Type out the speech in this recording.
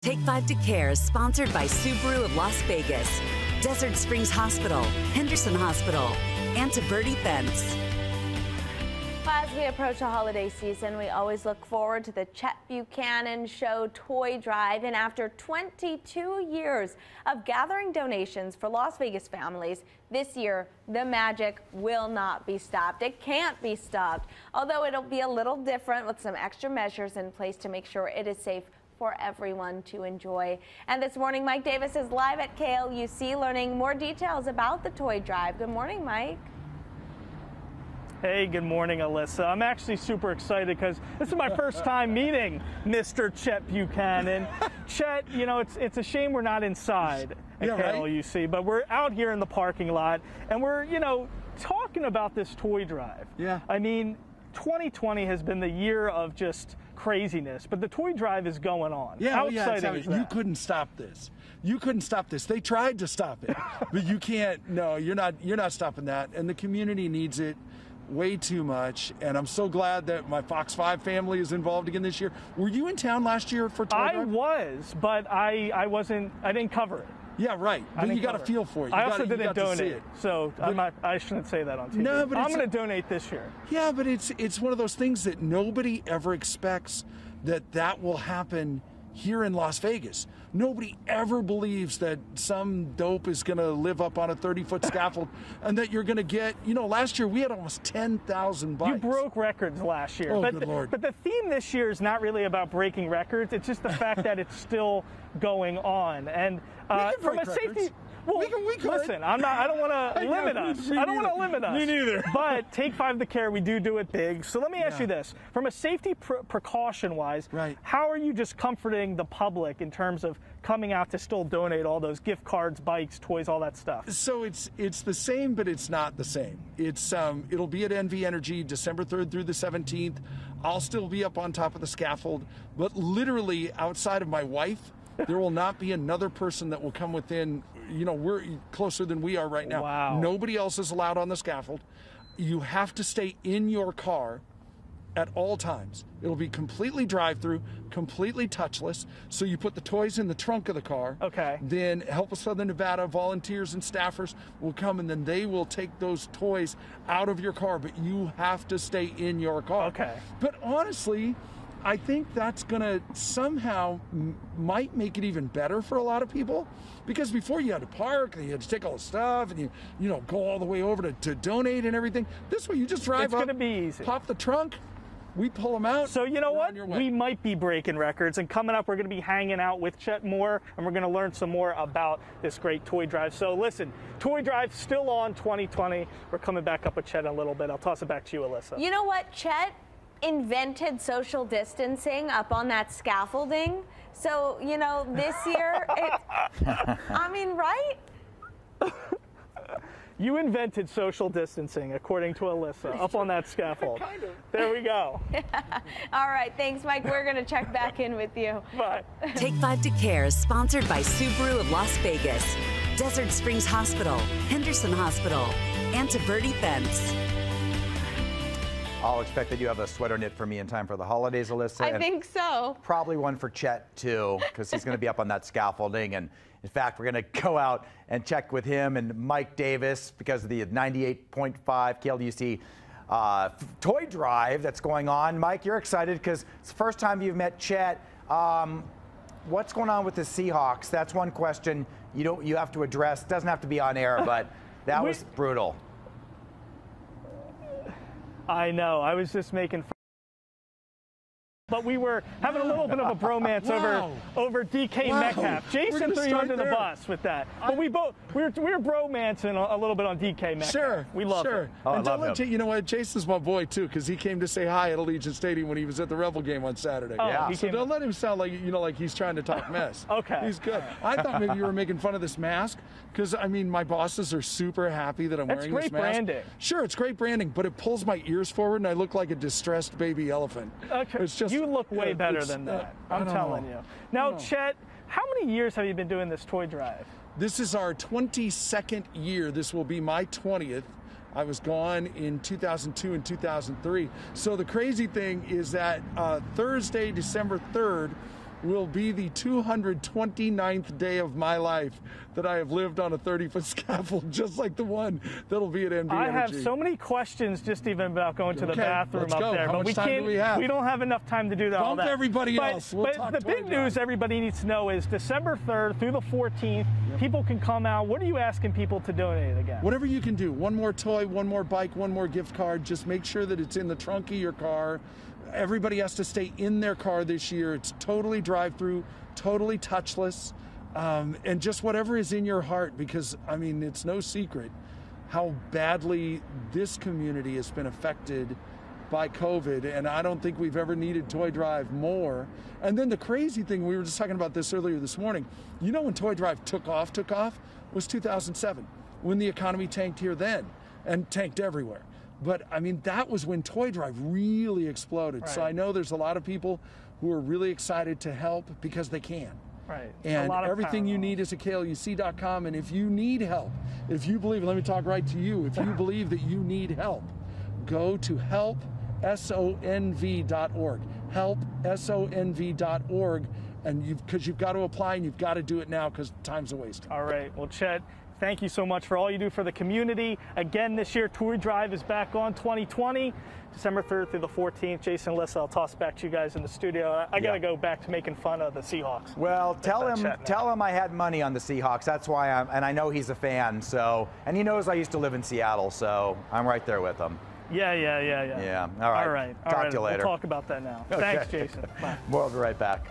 Take 5 to Care is sponsored by Subaru of Las Vegas, Desert Springs Hospital, Henderson Hospital, and Birdie Fence. As we approach the holiday season, we always look forward to the Chet Buchanan Show Toy Drive. And after 22 years of gathering donations for Las Vegas families, this year the magic will not be stopped. It can't be stopped, although it'll be a little different with some extra measures in place to make sure it is safe for everyone to enjoy. And this morning, Mike Davis is live at KLUC learning more details about the toy drive. Good morning, Mike. Hey, good morning, Alyssa. I'm actually super excited because this is my first time meeting Mr. Chet Buchanan. Chet, you know, it's a shame we're not inside at KLUC, right? But we're out here in the parking lot and we're, you know, talking about this toy drive. Yeah. I mean, 2020 has been the year of just craziness, but the toy drive is going on. Yeah, How exciting is that? You couldn't stop this. You couldn't stop this. They tried to stop it, but you can't. No, you're not stopping that. And the community needs it way too much. And I'm so glad that my Fox 5 family is involved again this year. Were you in town last year for toy drive? I was, but I didn't cover it. Yeah, right. But you got to feel for it. I also didn't donate, so I shouldn't say that on TV. No, but I'm going to donate this year. Yeah, but it's one of those things that nobody ever expects that will happen here in Las Vegas. Nobody ever believes that some dope is going to live up on a 30-foot scaffold and that you're going to get, you know, last year we had almost 10,000 bikes. You broke records last year. Oh, good Lord. But the theme this year is not really about breaking records. It's just the fact that it's still going on. And from a safety... Well, we could. Listen, I don't want to limit us. I don't want to limit us. Me neither. But take 5 to Care, we do it big. So let me ask you this. From a safety precaution-wise, how are you just comforting the public in terms of coming out to still donate all those gift cards, bikes, toys, all that stuff? So it's the same, but it's not the same. It's it'll be at NV Energy December 3rd through the 17th. I'll still be up on top of the scaffold, but literally outside of my wife, there will not be another person that will come within, you know, we're closer than we are right now. Wow. Nobody else is allowed on the scaffold. You have to stay in your car at all times. It'll be completely drive-through, completely touchless. So you put the toys in the trunk of the car. Okay. Then Help of Southern Nevada volunteers and staffers will come and then they will take those toys out of your car, but you have to stay in your car. Okay. But honestly, I think that's gonna somehow might make it even better for a lot of people, because before you had to park and you had to take all the stuff and you know go all the way over to donate and everything. This way you just drive up. It's gonna be easy. Pop the trunk, we pull them out. So you know what? We might be breaking records, and coming up we're gonna be hanging out with Chet more, and we're gonna learn some more about this great toy drive. So listen, toy drive still on 2020. We're coming back up with Chet in a little bit. I'll toss it back to you, Alyssa. You know what, Chet invented social distancing up on that scaffolding. So, you know, this year, I mean, right? You invented social distancing, according to Alyssa, up on that scaffold. Kind of. There we go. All right, thanks, Mike. We're going to check back in with you. Bye. Take 5 to Care is sponsored by Subaru of Las Vegas, Desert Springs Hospital, Henderson Hospital, and Birdie Fence. I'll expect that you have a sweater knit for me in time for the holidays, Alyssa. I think so. Probably one for Chet, too, because he's going to be up on that scaffolding. And in fact, we're going to go out and check with him and Mike Davis because of the 98.5 KLUC toy drive that's going on. Mike, you're excited because it's the first time you've met Chet. What's going on with the Seahawks? That's one question you have to address. It doesn't have to be on air, but that was brutal. I know. I was just making fun. But we were having a little bit of a bromance over DK Metcalf. Jason threw you under the bus with that. But we were bromancing a little bit on DK Metcalf. Sure. We love him. Oh, and don't you know what? Jason's my boy too, because he came to say hi at Allegiant Stadium when he was at the Rebel game on Saturday. Oh, yeah. So don't let him sound like like he's trying to talk mess. Okay. He's good. I thought maybe you were making fun of this mask, because I mean my bosses are super happy that I'm wearing this mask. That's great branding. Sure, it's great branding, but it pulls my ears forward and I look like a distressed baby elephant. Okay. It's just, you look way better than that. I'm telling you. Now, Chet, how many years have you been doing this toy drive? This is our 22nd year. This will be my 20th. I was gone in 2002 and 2003. So the crazy thing is that Thursday, December 3rd, will be the 229th day of my life that I have lived on a 30-foot scaffold, just like the one that'll be at NV Energy. I have so many questions just even about going to the bathroom up there, but we can't. We don't have enough time to do that. Bump everybody else. But the big news everybody needs to know is December 3rd through the 14th, people can come out. What are you asking people to donate again? Whatever you can do. One more toy, one more bike, one more gift card. Just make sure that it's in the trunk of your car. Everybody has to stay in their car this year. It's totally drive-through, totally touchless, and just whatever is in your heart, because, I mean, it's no secret how badly this community has been affected by COVID, and I don't think we've ever needed Toy Drive more. And then the crazy thing, we were just talking about this earlier this morning, you know when Toy Drive took off was 2007, when the economy tanked here then, and tanked everywhere. But I mean, that was when Toy Drive really exploded. Right. So I know there's a lot of people who are really excited to help because they can. Right. And everything you need is at KLUC.com. And if you need help, if you believe, let me talk right to you, if you believe that you need help, go to helpsonv.org. Helpsonv.org. And because you've got to apply and you've got to do it now because time's a waste. All right. Well, Chet, thank you so much for all you do for the community. Again, this year, Toy Drive is back on 2020, December 3rd through the 14th. Jason, Alyssa, I'll toss back to you guys in the studio. I got to go back to making fun of the Seahawks. Well, tell him I had money on the Seahawks. That's why and I know he's a fan, so, and he knows I used to live in Seattle, so I'm right there with him. Yeah. Yeah, all right. All right. Talk to you later. We'll talk about that now. Okay. Thanks, Jason. Bye. We'll be right back.